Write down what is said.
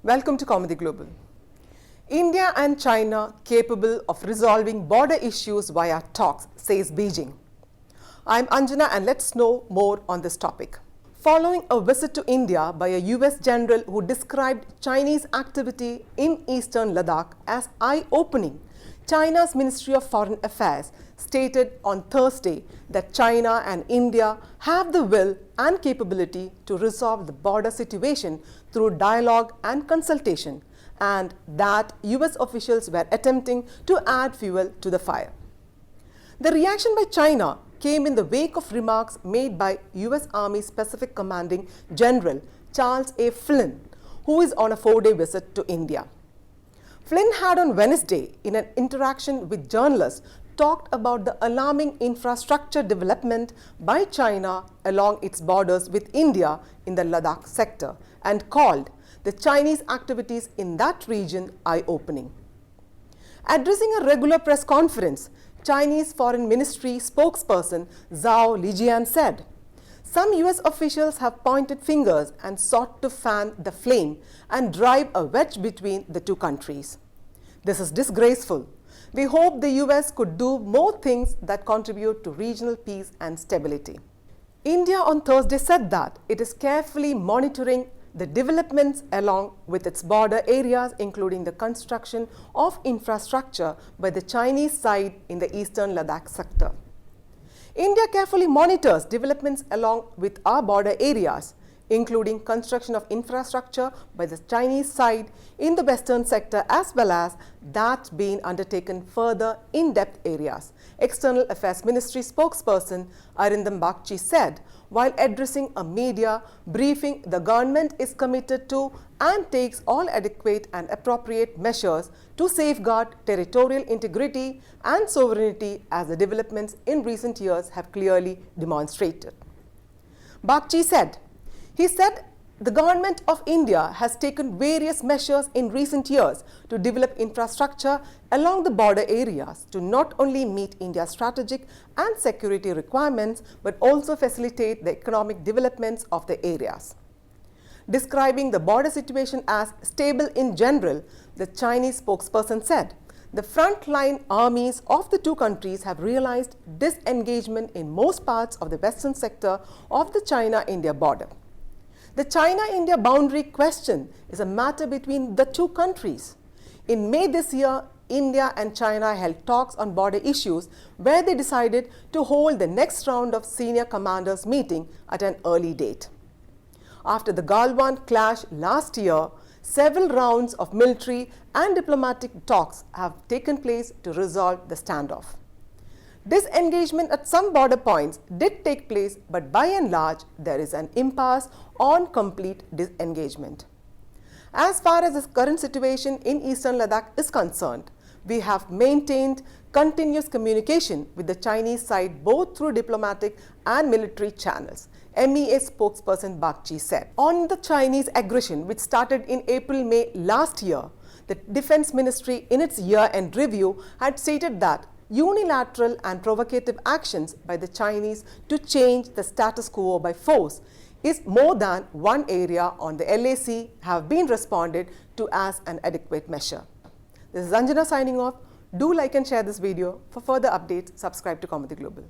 Welcome to Kaumudy Global. India and China capable of resolving border issues via talks, says Beijing. I'm Anjana and let's know more on this topic. Following a visit to India by a US general who described Chinese activity in eastern Ladakh as eye-opening, China's Ministry of Foreign Affairs stated on Thursday that China and India have the will and capability to resolve the border situation through dialogue and consultation, and that US officials were attempting to add fuel to the fire. The reaction by China came in the wake of remarks made by US Army Pacific Commanding General Charles A. Flynn, who is on a 4-day visit to India. Flynn had on Wednesday, in an interaction with journalists, talked about the alarming infrastructure development by China along its borders with India in the Ladakh sector and called the Chinese activities in that region eye-opening. Addressing a regular press conference, Chinese Foreign Ministry spokesperson Zhao Lijian said, "Some US officials have pointed fingers and sought to fan the flame and drive a wedge between the two countries. This is disgraceful. We hope the US could do more things that contribute to regional peace and stability." India on Thursday said that it is carefully monitoring the developments along with its border areas, including the construction of infrastructure by the Chinese side in the eastern Ladakh sector. India carefully monitors developments along with our border areas, including construction of infrastructure by the Chinese side in the western sector as well as that being undertaken further in-depth areas, External Affairs Ministry spokesperson Arindam Bagchi said while addressing a media briefing. The government is committed to and takes all adequate and appropriate measures to safeguard territorial integrity and sovereignty as the developments in recent years have clearly demonstrated. Bagchi said, the government of India has taken various measures in recent years to develop infrastructure along the border areas to not only meet India's strategic and security requirements but also facilitate the economic developments of the areas. Describing the border situation as stable in general, the Chinese spokesperson said, "The frontline armies of the two countries have realized disengagement in most parts of the western sector of the China-India border. The China-India boundary question is a matter between the two countries. In May this year, India and China held talks on border issues where they decided to hold the next round of senior commanders meeting at an early date. After the Galwan clash last year, several rounds of military and diplomatic talks have taken place to resolve the standoff. Disengagement at some border points did take place, but by and large, there is an impasse on complete disengagement. As far as the current situation in eastern Ladakh is concerned, we have maintained continuous communication with the Chinese side both through diplomatic and military channels," MEA spokesperson Bagchi said. On the Chinese aggression, which started in April-May last year, the Defense Ministry in its year-end review had stated that unilateral and provocative actions by the Chinese to change the status quo by force is more than one area on the LAC have been responded to as an adequate measure. This is Anjana signing off. Do like and share this video. For further updates, subscribe to Kaumudy Global.